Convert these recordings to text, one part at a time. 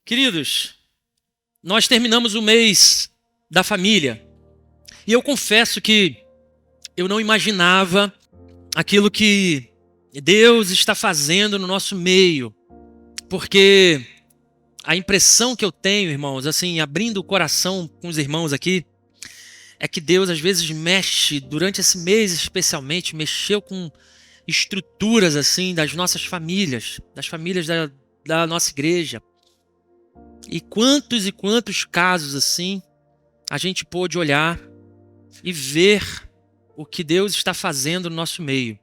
Queridos, nós terminamos o mês da família e eu confesso que eu não imaginava aquilo que Deus está fazendo no nosso meio, porque a impressão que eu tenho, irmãos, assim, abrindo o coração com os irmãos aqui, é que Deus às vezes mexe, durante esse mês especialmente, mexeu com estruturas assim das nossas famílias, das famílias da nossa igreja. E quantos casos assim a gente pôde olhar e ver o que Deus está fazendo no nosso meio.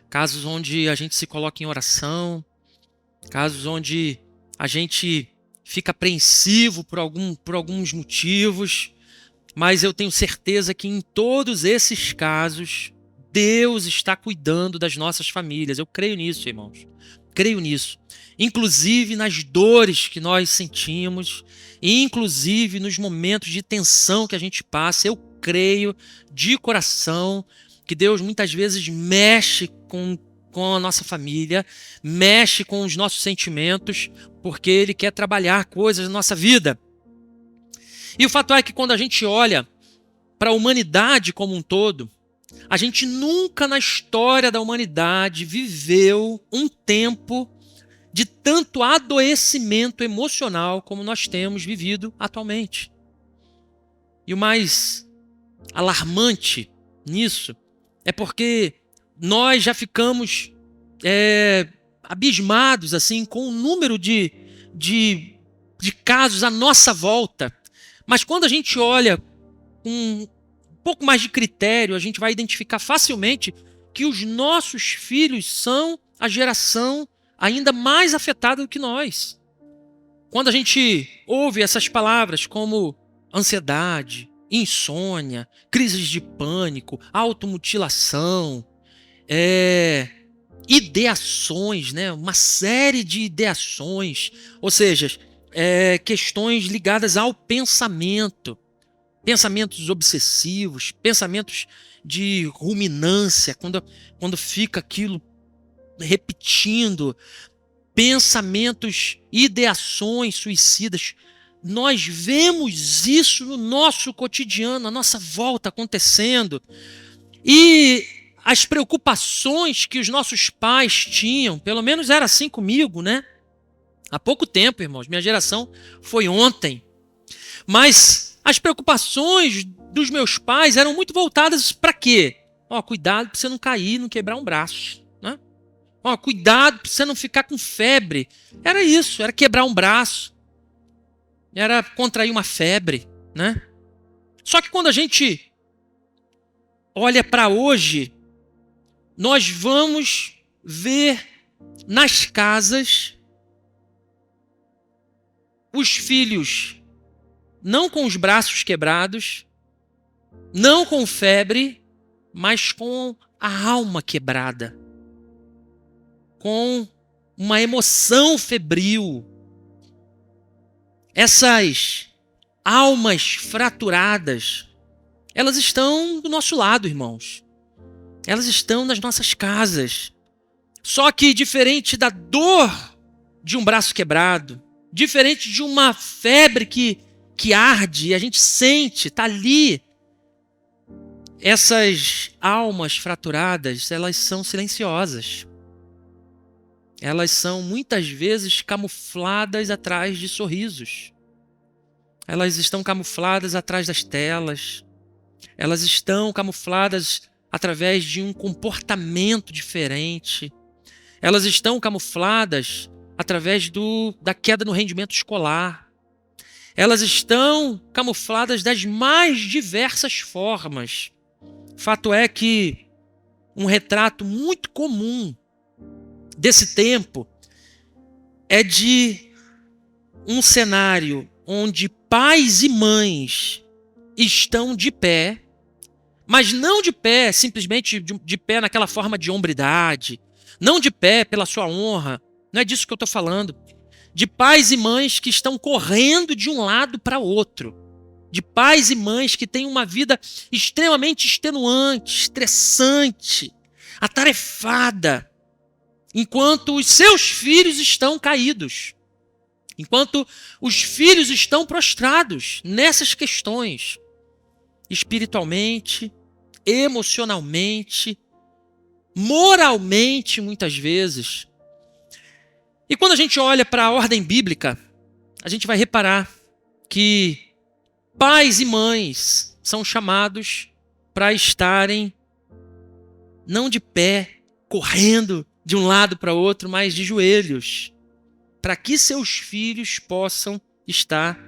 Casos onde a gente se coloca em oração, casos onde a gente fica apreensivo por alguns motivos, mas eu tenho certeza que em todos esses casos, Deus está cuidando das nossas famílias. Eu creio nisso, irmãos. Creio nisso. Inclusive nas dores que nós sentimos, inclusive nos momentos de tensão que a gente passa, eu creio de coração que Deus muitas vezes mexe com a nossa família, mexe com os nossos sentimentos, porque Ele quer trabalhar coisas na nossa vida. E o fato é que quando a gente olha para a humanidade como um todo, a gente nunca na história da humanidade viveu um tempo de tanto adoecimento emocional como nós temos vivido atualmente. E o mais alarmante nisso é porque nós já ficamos abismados assim, com o número de casos à nossa volta. Mas quando a gente olha com um pouco mais de critério, a gente vai identificar facilmente que os nossos filhos são a geração ainda mais afetada do que nós. Quando a gente ouve essas palavras como ansiedade, insônia, crises de pânico, automutilação, ideações, né? Uma série de ideações, ou seja, questões ligadas ao pensamento, pensamentos obsessivos, pensamentos de ruminância, quando fica aquilo repetindo, pensamentos, ideações suicidas. Nós vemos isso no nosso cotidiano, à nossa volta acontecendo. E as preocupações que os nossos pais tinham, pelo menos era assim comigo, né? Há pouco tempo, irmãos, minha geração foi ontem. Mas as preocupações dos meus pais eram muito voltadas para quê? Cuidado para você não cair, não quebrar um braço, né? Cuidado para você não ficar com febre. Era isso, era quebrar um braço. Era contrair uma febre, né? Só que quando a gente olha para hoje, nós vamos ver nas casas os filhos não com os braços quebrados, não com febre, mas com a alma quebrada, com uma emoção febril. Essas almas fraturadas, elas estão do nosso lado, irmãos. Elas estão nas nossas casas. Só que diferente da dor de um braço quebrado, diferente de uma febre que arde, a gente sente, está ali. Essas almas fraturadas, elas são silenciosas. Elas são muitas vezes camufladas atrás de sorrisos. Elas estão camufladas atrás das telas. Elas estão camufladas através de um comportamento diferente. Elas estão camufladas através da queda no rendimento escolar. Elas estão camufladas das mais diversas formas. Fato é que um retrato muito comum desse tempo é de um cenário onde pais e mães estão de pé, mas não de pé simplesmente de pé naquela forma de hombridade, não de pé pela sua honra, não é disso que eu estou falando. De pais e mães que estão correndo de um lado para outro. De pais e mães que têm uma vida extremamente extenuante, estressante, atarefada, enquanto os seus filhos estão caídos. Enquanto os filhos estão prostrados nessas questões, espiritualmente, emocionalmente, moralmente, muitas vezes. E quando a gente olha para a ordem bíblica, a gente vai reparar que pais e mães são chamados para estarem não de pé, correndo de um lado para o outro, mas de joelhos, para que seus filhos possam estar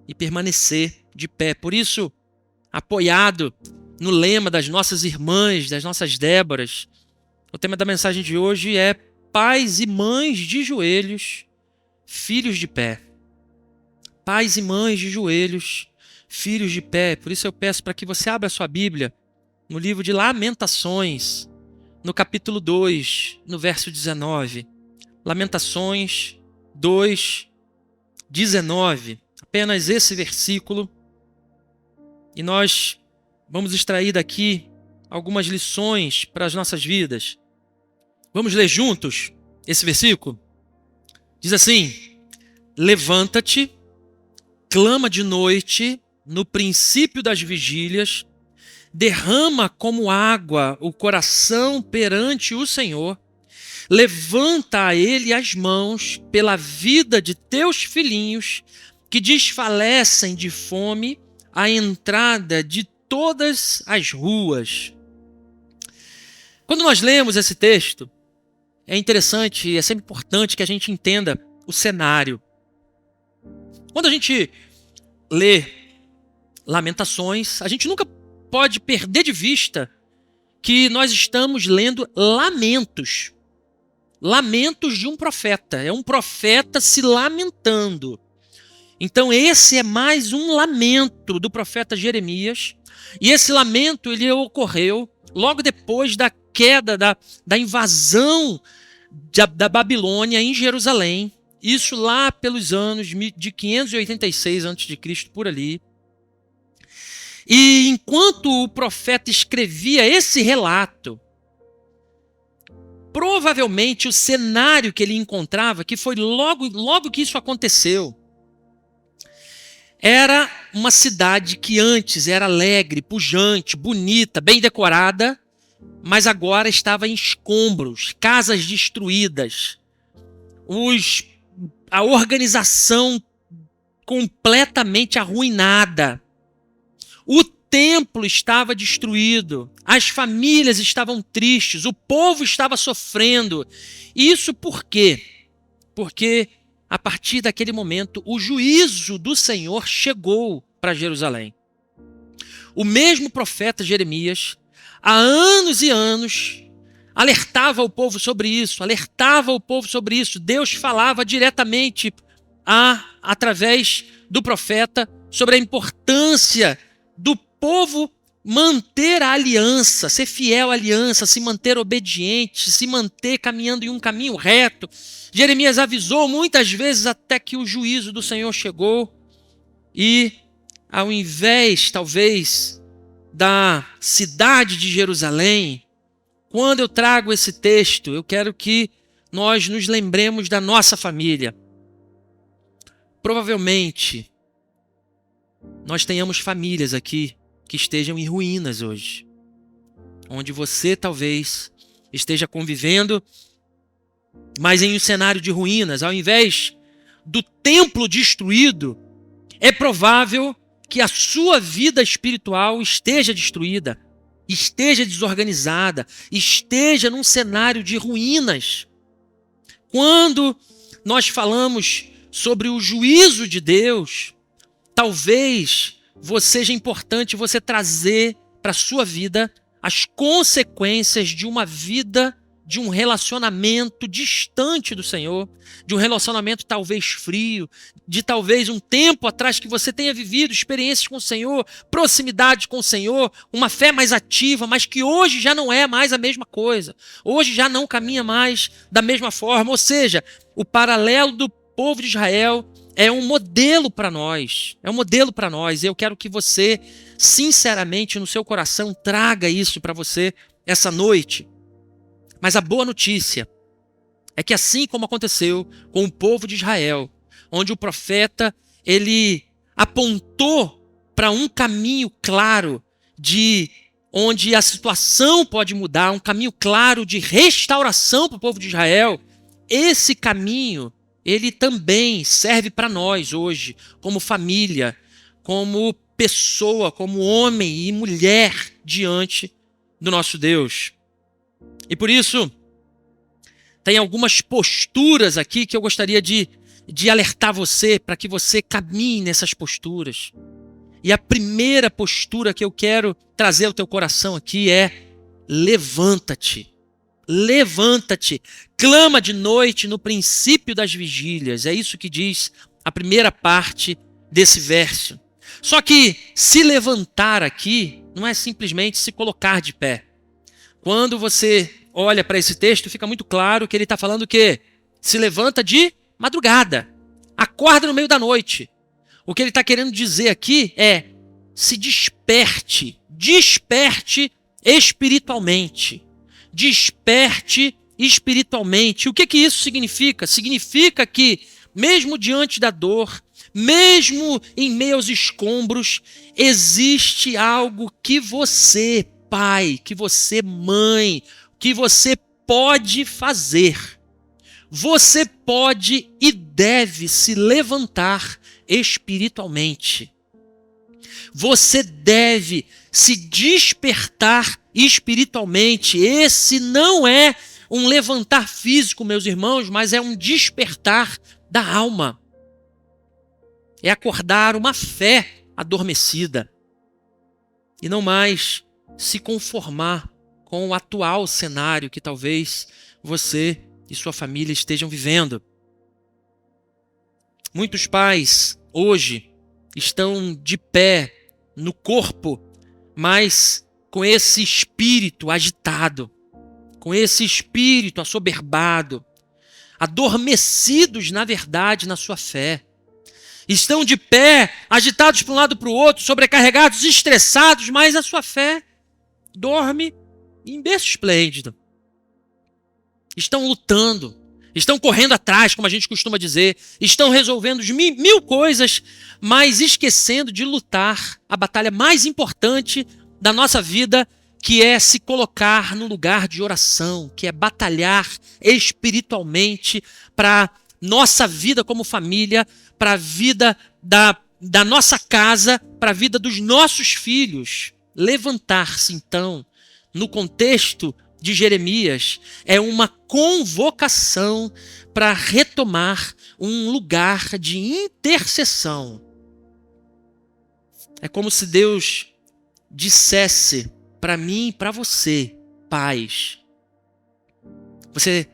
e permanecer de pé. Por isso, apoiado no lema das nossas irmãs, das nossas Déboras, o tema da mensagem de hoje é pais e mães de joelhos, filhos de pé. Pais e mães de joelhos, filhos de pé. Por isso eu peço para que você abra a sua Bíblia no livro de Lamentações, no capítulo 2, no verso 19. Lamentações 2, 19. Apenas esse versículo. E nós vamos extrair daqui algumas lições para as nossas vidas. Vamos ler juntos esse versículo? Diz assim: levanta-te, clama de noite, no princípio das vigílias, derrama como água o coração perante o Senhor, levanta a Ele as mãos pela vida de teus filhinhos, que desfalecem de fome à entrada de todas as ruas. Quando nós lemos esse texto, é interessante, é sempre importante que a gente entenda o cenário. Quando a gente lê Lamentações, a gente nunca pode perder de vista que nós estamos lendo lamentos. Lamentos de um profeta. É um profeta se lamentando. Então esse é mais um lamento do profeta Jeremias. E esse lamento ele ocorreu logo depois da queda, da invasão da Babilônia em Jerusalém. Isso lá pelos anos de 586 a.C., por ali. E enquanto o profeta escrevia esse relato, provavelmente o cenário que ele encontrava, que foi logo que isso aconteceu, era uma cidade que antes era alegre, pujante, bonita, bem decorada, mas agora estava em escombros, casas destruídas, a organização completamente arruinada. O templo estava destruído, as famílias estavam tristes, o povo estava sofrendo. Isso por quê? Porque a partir daquele momento o juízo do Senhor chegou para Jerusalém. O mesmo profeta Jeremias, há anos e anos, alertava o povo sobre isso, Deus falava diretamente através do profeta sobre a importância do povo manter a aliança, ser fiel à aliança, se manter obediente, se manter caminhando em um caminho reto. Jeremias avisou muitas vezes até que o juízo do Senhor chegou e, ao invés, talvez, da cidade de Jerusalém, quando eu trago esse texto, eu quero que nós nos lembremos da nossa família. Provavelmente, nós tenhamos famílias aqui que estejam em ruínas hoje, onde você talvez esteja convivendo, mas em um cenário de ruínas. Ao invés do templo destruído, é provável que a sua vida espiritual esteja destruída, esteja desorganizada, esteja num cenário de ruínas. Quando nós falamos sobre o juízo de Deus, talvez seja importante você trazer para a sua vida as consequências de uma vida, de um relacionamento distante do Senhor, de um relacionamento talvez frio, de talvez um tempo atrás que você tenha vivido experiências com o Senhor, proximidade com o Senhor, uma fé mais ativa, mas que hoje já não é mais a mesma coisa. Hoje já não caminha mais da mesma forma. Ou seja, o paralelo do povo de Israel é um modelo para nós. É um modelo para nós. Eu quero que você, sinceramente, no seu coração, traga isso para você essa noite. Mas a boa notícia é que assim como aconteceu com o povo de Israel, onde o profeta ele apontou para um caminho claro de onde a situação pode mudar, um caminho claro de restauração para o povo de Israel. Esse caminho, ele também serve para nós hoje, como família, como pessoa, como homem e mulher diante do nosso Deus. E por isso, tem algumas posturas aqui que eu gostaria de alertar você, para que você caminhe nessas posturas. E a primeira postura que eu quero trazer ao teu coração aqui é: levanta-te. Levanta-te. Clama de noite no princípio das vigílias. É isso que diz a primeira parte desse verso. Só que se levantar aqui não é simplesmente se colocar de pé. Quando você olha para esse texto, fica muito claro que ele está falando que se levanta de madrugada. Acorda no meio da noite. O que ele está querendo dizer aqui é: se desperte. Desperte espiritualmente. Desperte espiritualmente. O que isso significa? Significa que, mesmo diante da dor, mesmo em meio aos escombros, existe algo que você, pai, que você, mãe, que você pode fazer. Você pode e deve se levantar espiritualmente. Você deve se despertar espiritualmente. Esse não é um levantar físico, meus irmãos, mas é um despertar da alma. É acordar uma fé adormecida. E não mais se conformar com o atual cenário que talvez você e sua família estejam vivendo. Muitos pais hoje estão de pé no corpo, mas com esse espírito agitado, com esse espírito assoberbado, adormecidos, na verdade, na sua fé. Estão de pé, agitados para um lado e para o outro, sobrecarregados, estressados, mas a sua fé dorme em berço esplêndido. Estão lutando, estão correndo atrás, como a gente costuma dizer, estão resolvendo mil coisas, mas esquecendo de lutar a batalha mais importante da nossa vida, que é se colocar no lugar de oração, que é batalhar espiritualmente para nossa vida como família, para a vida da nossa casa, para a vida dos nossos filhos. Levantar-se, então, no contexto de Jeremias, é uma convocação para retomar um lugar de intercessão. É como se Deus dissesse para mim e para você: pais, você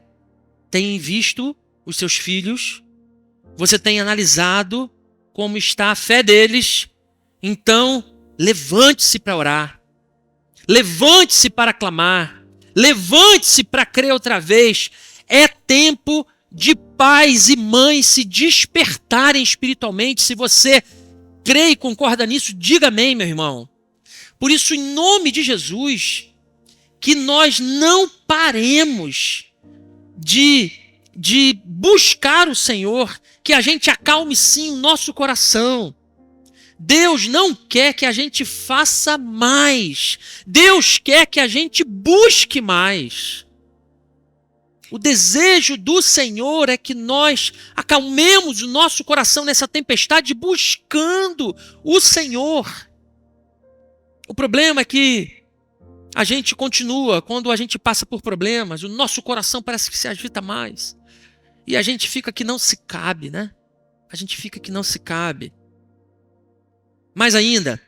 tem visto os seus filhos? Você tem analisado como está a fé deles? Então, levante-se para orar. Levante-se para clamar. Levante-se para crer outra vez. É tempo de pais e mães se despertarem espiritualmente. Se você crê e concorda nisso, diga amém, meu irmão. Por isso, em nome de Jesus, que nós não paremos de buscar o Senhor, que a gente acalme sim o nosso coração. Deus não quer que a gente faça mais. Deus quer que a gente busque mais. O desejo do Senhor é que nós acalmemos o nosso coração nessa tempestade buscando o Senhor. O problema é que a gente continua, quando a gente passa por problemas, o nosso coração parece que se agita mais. E a gente fica que não se cabe, né? A gente fica que não se cabe. Mais ainda,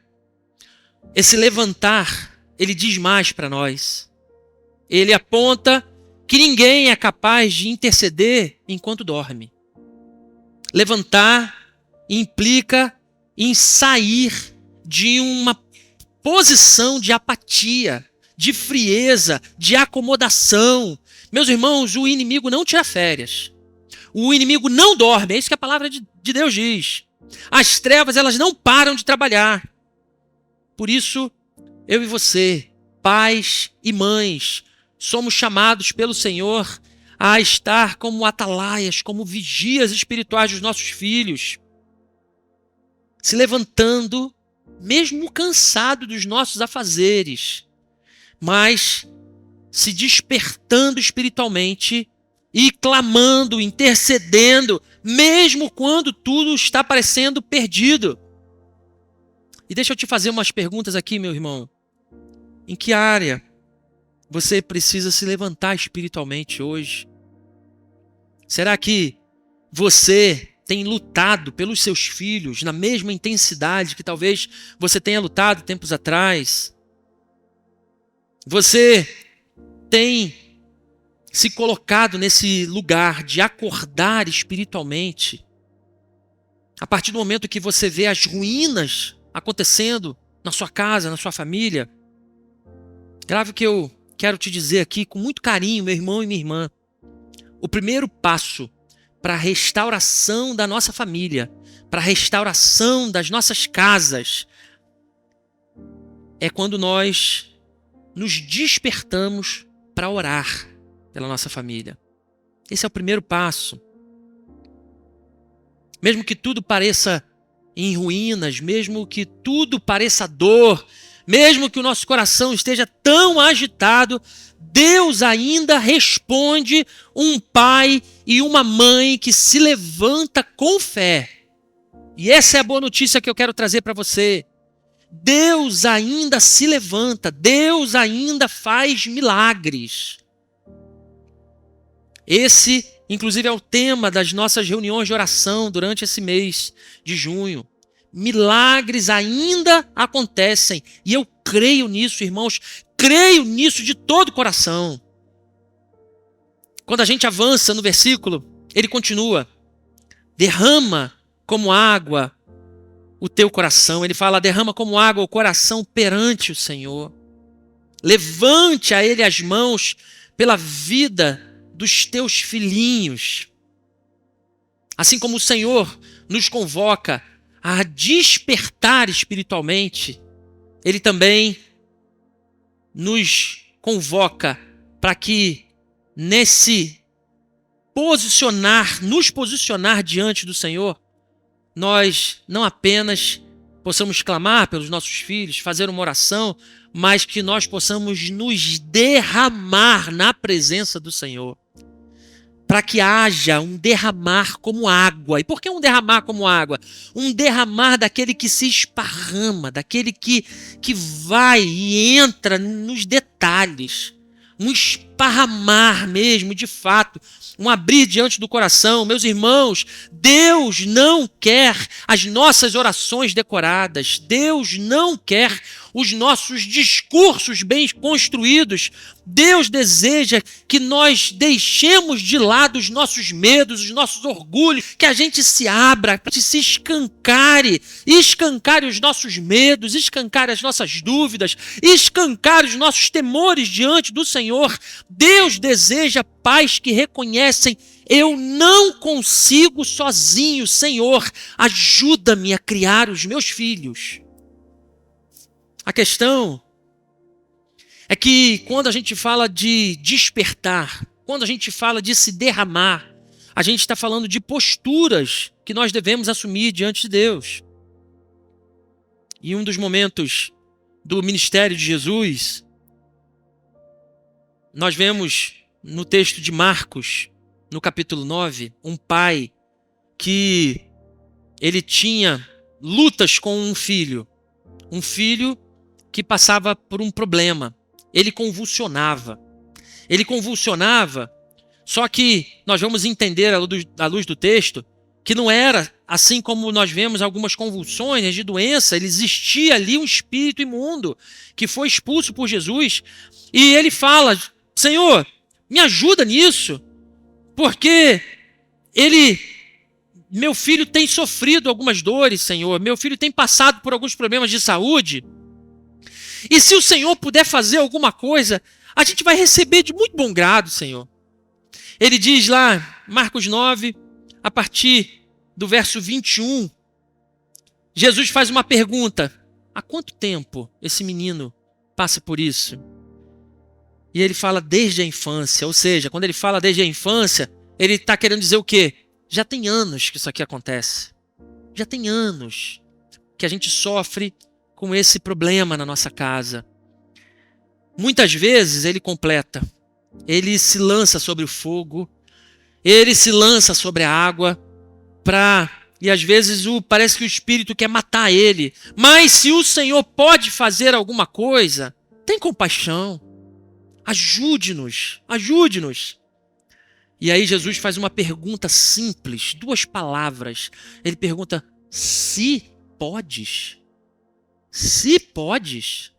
esse levantar, ele diz mais para nós. Ele aponta que ninguém é capaz de interceder enquanto dorme. Levantar implica em sair de uma posição de apatia, de frieza, de acomodação. Meus irmãos, o inimigo não tira férias. O inimigo não dorme, é isso que a palavra de Deus diz. As trevas, elas não param de trabalhar. Por isso, eu e você, pais e mães, somos chamados pelo Senhor a estar como atalaias, como vigias espirituais dos nossos filhos, se levantando, mesmo cansado dos nossos afazeres, mas se despertando espiritualmente e clamando, intercedendo, mesmo quando tudo está parecendo perdido. E deixa eu te fazer umas perguntas aqui, meu irmão. Em que área você precisa se levantar espiritualmente hoje? Será que você tem lutado pelos seus filhos na mesma intensidade que talvez você tenha lutado tempos atrás? Você tem se colocado nesse lugar de acordar espiritualmente a partir do momento que você vê as ruínas acontecendo na sua casa, na sua família? Grave o que eu quero te dizer aqui com muito carinho, meu irmão e minha irmã. O primeiro passo para a restauração da nossa família, para a restauração das nossas casas, é quando nós nos despertamos para orar pela nossa família. Esse é o primeiro passo. Mesmo que tudo pareça em ruínas, mesmo que tudo pareça dor, mesmo que o nosso coração esteja tão agitado, Deus ainda responde um pai e uma mãe que se levanta com fé. E essa é a boa notícia que eu quero trazer para você. Deus ainda se levanta, Deus ainda faz milagres. Esse, inclusive, é o tema das nossas reuniões de oração durante esse mês de junho. Milagres ainda acontecem. E eu creio nisso, irmãos. Creio nisso de todo o coração. Quando a gente avança no versículo, ele continua. Derrama como água o teu coração. Ele fala, derrama como água o coração perante o Senhor. Levante a ele as mãos pela vida dos teus filhinhos. Assim como o Senhor nos convoca a despertar espiritualmente, ele também nos convoca para que nesse nos posicionar diante do Senhor, nós não apenas possamos clamar pelos nossos filhos, fazer uma oração, mas que nós possamos nos derramar na presença do Senhor. Para que haja um derramar como água. E por que um derramar como água? Um derramar daquele que se esparrama, daquele que vai e entra nos detalhes. Um esparramar mesmo, de fato. Um abrir diante do coração. Meus irmãos, Deus não quer as nossas orações decoradas. Deus não quer os nossos discursos bem construídos. Deus deseja que nós deixemos de lado os nossos medos, os nossos orgulhos, que a gente se abra, que se escancare os nossos medos, escancare as nossas dúvidas, escancare os nossos temores diante do Senhor. Deus deseja pais que reconhecem: eu não consigo sozinho, Senhor, ajuda-me a criar os meus filhos. A questão é que quando a gente fala de despertar, quando a gente fala de se derramar, a gente está falando de posturas que nós devemos assumir diante de Deus. E um dos momentos do ministério de Jesus, nós vemos no texto de Marcos, no capítulo 9, um pai que ele tinha lutas com um filho que passava por um problema. Ele convulsionava, só que nós vamos entender à luz do texto que não era assim como nós vemos algumas convulsões de doença. Ele existia ali um espírito imundo que foi expulso por Jesus, e ele fala: Senhor, me ajuda nisso, porque meu filho tem sofrido algumas dores, Senhor, meu filho tem passado por alguns problemas de saúde, e se o Senhor puder fazer alguma coisa, a gente vai receber de muito bom grado, Senhor. Ele diz lá, Marcos 9, a partir do verso 21, Jesus faz uma pergunta: há quanto tempo esse menino passa por isso? E ele fala desde a infância, ou seja, quando ele fala desde a infância, ele está querendo dizer o quê? Já tem anos que isso aqui acontece. Já tem anos que a gente sofre com esse problema na nossa casa. Muitas vezes ele completa. Ele se lança sobre o fogo, ele se lança sobre a água, e às vezes parece que o Espírito quer matar ele. Mas se o Senhor pode fazer alguma coisa, tem compaixão. Ajude-nos, ajude-nos. E aí Jesus faz uma pergunta simples, 2 palavras. Ele pergunta, se podes? Se podes?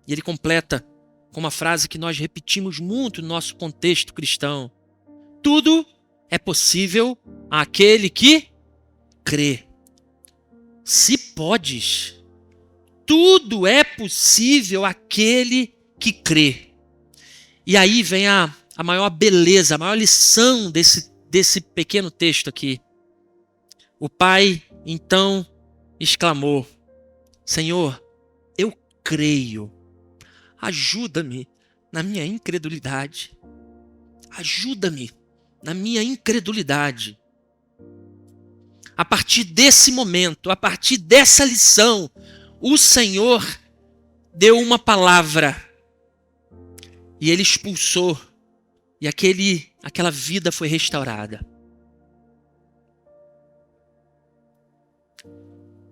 E ele completa com uma frase que nós repetimos muito no nosso contexto cristão. Tudo é possível àquele que crê. Se podes. Tudo é possível àquele que crê. E aí vem a maior beleza, a maior lição desse pequeno texto aqui. O pai, então, exclamou, Senhor, eu creio. Ajuda-me na minha incredulidade. Ajuda-me na minha incredulidade. A partir desse momento, a partir dessa lição, o Senhor deu uma palavra e ele expulsou e aquela vida foi restaurada.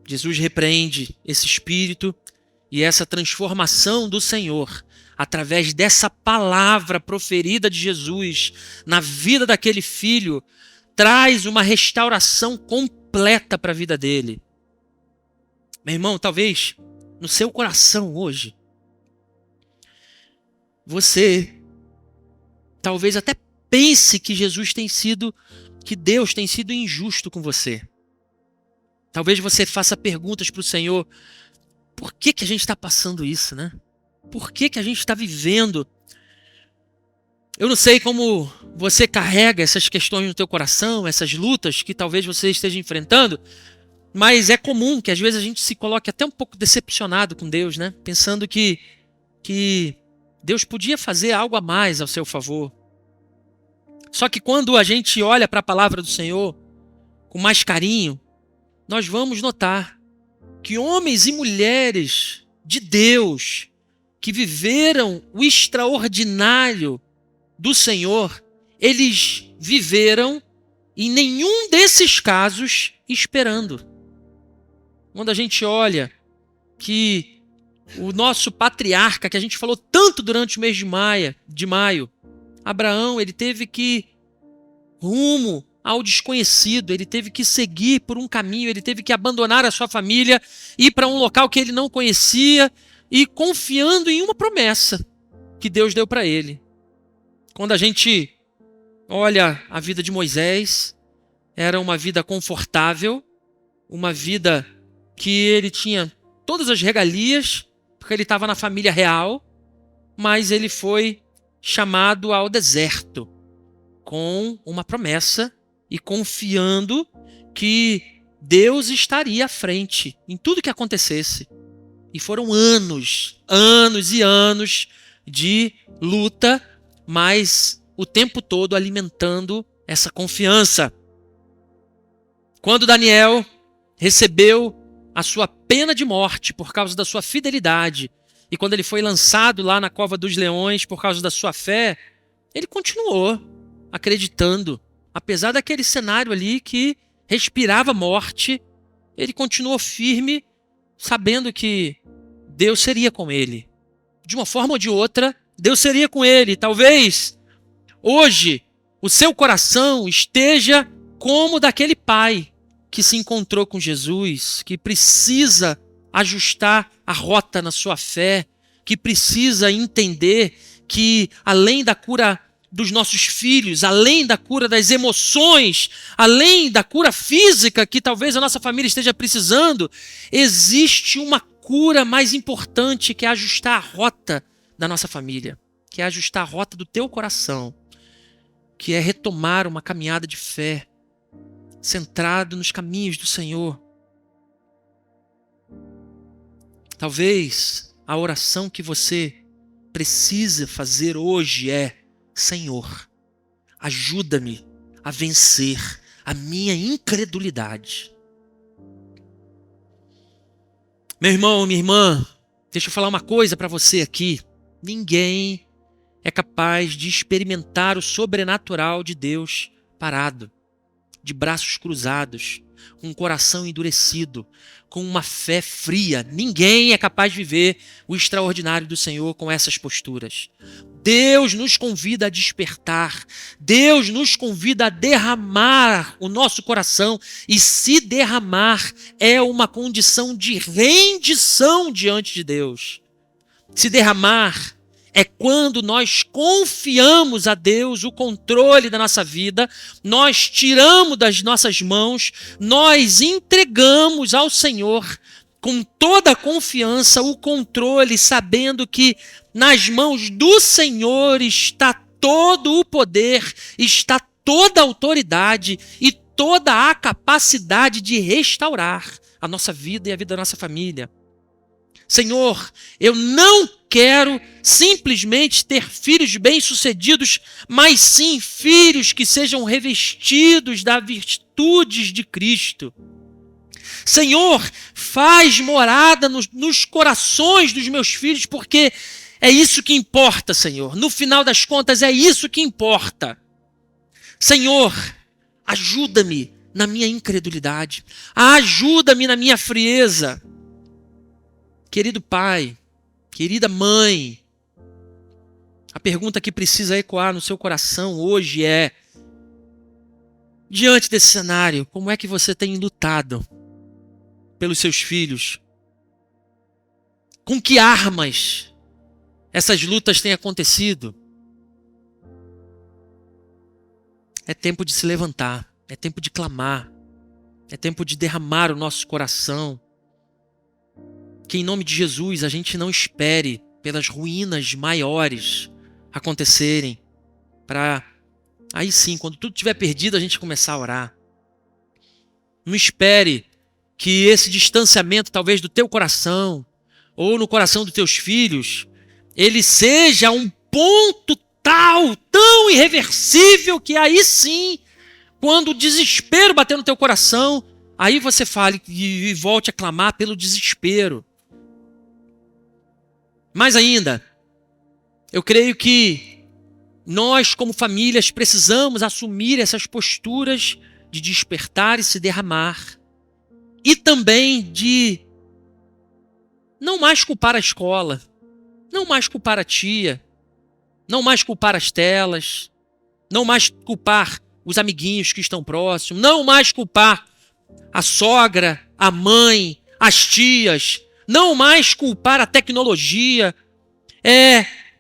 Jesus repreende esse espírito e essa transformação do Senhor através dessa palavra proferida de Jesus na vida daquele filho traz uma restauração completa para a vida dele. Meu irmão, talvez no seu coração hoje, você talvez até pense que que Deus tem sido injusto com você. Talvez você faça perguntas para o Senhor, por que a gente está passando isso, né? Por que a gente está vivendo? Eu não sei como você carrega essas questões no teu coração, essas lutas que talvez você esteja enfrentando, mas é comum que às vezes a gente se coloque até um pouco decepcionado com Deus, né? Pensando que Deus podia fazer algo a mais ao seu favor. Só que quando a gente olha para a palavra do Senhor com mais carinho, nós vamos notar que homens e mulheres de Deus que viveram o extraordinário do Senhor, eles viveram em nenhum desses casos esperando. Quando a gente olha que o nosso patriarca, que a gente falou tanto durante o mês de maio, Abraão, ele teve que rumo ao desconhecido, ele teve que seguir por um caminho, ele teve que abandonar a sua família, ir para um local que ele não conhecia e confiando em uma promessa que Deus deu para ele. Quando a gente olha a vida de Moisés, era uma vida confortável, uma vida que ele tinha todas as regalias, porque ele estava na família real, mas ele foi chamado ao deserto com uma promessa e confiando que Deus estaria à frente em tudo que acontecesse. E foram anos e anos de luta, mas o tempo todo alimentando essa confiança. Quando Daniel recebeu a sua pena de morte por causa da sua fidelidade, e quando ele foi lançado lá na cova dos leões por causa da sua fé, ele continuou acreditando. Apesar daquele cenário ali que respirava morte, ele continuou firme, sabendo que Deus seria com ele. De uma forma ou de outra, Deus seria com ele. Talvez hoje o seu coração esteja como daquele pai que se encontrou com Jesus, que precisa ajustar a rota na sua fé, que precisa entender que além da cura dos nossos filhos, além da cura das emoções, além da cura física que talvez a nossa família esteja precisando, existe uma cura mais importante que é ajustar a rota da nossa família, que é ajustar a rota do teu coração, que é retomar uma caminhada de fé, centrado nos caminhos do Senhor. Talvez a oração que você precisa fazer hoje é: Senhor, ajuda-me a vencer a minha incredulidade. Meu irmão, minha irmã, deixa eu falar uma coisa para você aqui. Ninguém é capaz de experimentar o sobrenatural de Deus parado, de braços cruzados, com um coração endurecido, com uma fé fria. Ninguém é capaz de viver o extraordinário do Senhor com essas posturas. Deus nos convida a despertar. Deus nos convida a derramar o nosso coração. E se derramar é uma condição de rendição diante de Deus. Se derramar é quando nós confiamos a Deus o controle da nossa vida, nós tiramos das nossas mãos, nós entregamos ao Senhor com toda a confiança o controle, sabendo que nas mãos do Senhor está todo o poder, está toda a autoridade e toda a capacidade de restaurar a nossa vida e a vida da nossa família. Senhor, eu não quero simplesmente ter filhos bem-sucedidos, mas sim filhos que sejam revestidos das virtudes de Cristo. Senhor, faz morada nos corações dos meus filhos, porque é isso que importa, Senhor. No final das contas, é isso que importa. Senhor, ajuda-me na minha incredulidade. Ajuda-me na minha frieza. Querido pai, querida mãe, a pergunta que precisa ecoar no seu coração hoje é: diante desse cenário, como é que você tem lutado pelos seus filhos? Com que armas essas lutas têm acontecido? É tempo de se levantar, é tempo de clamar, é tempo de derramar o nosso coração. Que em nome de Jesus a gente não espere pelas ruínas maiores acontecerem para aí sim, quando tudo estiver perdido, a gente começar a orar. Não espere que esse distanciamento talvez do teu coração ou no coração dos teus filhos, ele seja um ponto tão irreversível que aí sim, quando o desespero bater no teu coração, aí você fale e volte a clamar pelo desespero. Mais ainda, eu creio que nós, como famílias, precisamos assumir essas posturas de despertar e se derramar. E também de não mais culpar a escola, não mais culpar a tia, não mais culpar as telas, não mais culpar os amiguinhos que estão próximos, não mais culpar a sogra, a mãe, as tias, não mais culpar a tecnologia.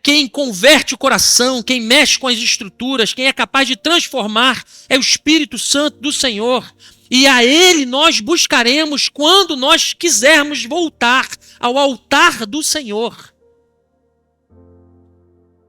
Quem converte o coração, quem mexe com as estruturas, quem é capaz de transformar é o Espírito Santo do Senhor. E a Ele nós buscaremos quando nós quisermos voltar ao altar do Senhor.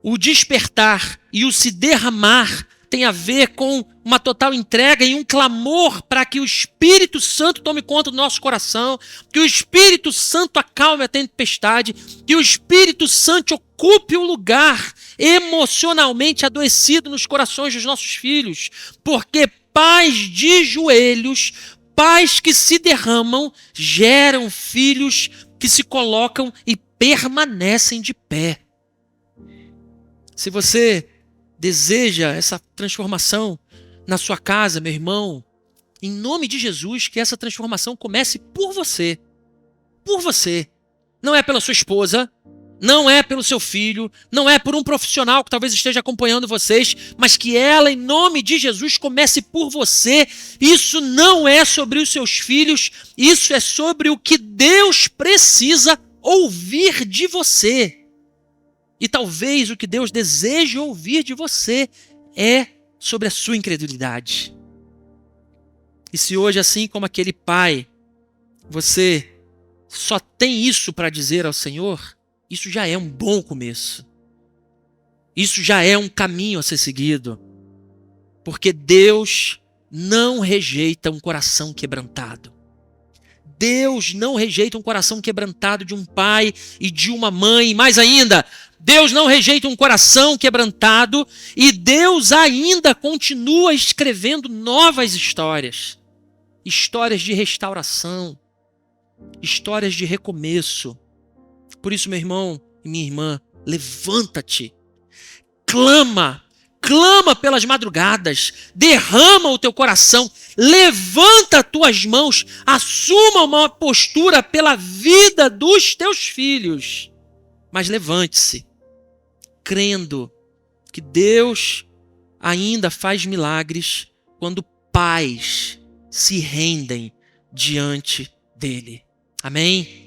O despertar e o se derramar tem a ver com uma total entrega e um clamor para que o Espírito Santo tome conta do nosso coração, que o Espírito Santo acalme a tempestade, que o Espírito Santo ocupe o lugar emocionalmente adoecido nos corações dos nossos filhos, porque pais de joelhos, pais que se derramam, geram filhos que se colocam e permanecem de pé. Se você deseja essa transformação na sua casa, meu irmão, em nome de Jesus, que essa transformação comece por você. Por você. Não é pela sua esposa, não é pelo seu filho, não é por um profissional que talvez esteja acompanhando vocês, mas que ela, em nome de Jesus, comece por você. Isso não é sobre os seus filhos, isso é sobre o que Deus precisa ouvir de você. E talvez o que Deus deseja ouvir de você é sobre a sua incredulidade. E se hoje, assim como aquele pai, você só tem isso para dizer ao Senhor, isso já é um bom começo. Isso já é um caminho a ser seguido. Porque Deus não rejeita um coração quebrantado. Deus não rejeita um coração quebrantado de um pai e de uma mãe. Mais ainda, Deus não rejeita um coração quebrantado e Deus ainda continua escrevendo novas histórias. Histórias de restauração, histórias de recomeço. Por isso, meu irmão e minha irmã, levanta-te, clama pelas madrugadas, derrama o teu coração, levanta as tuas mãos, assuma uma postura pela vida dos teus filhos. Mas levante-se, crendo que Deus ainda faz milagres quando pais se rendem diante dele. Amém?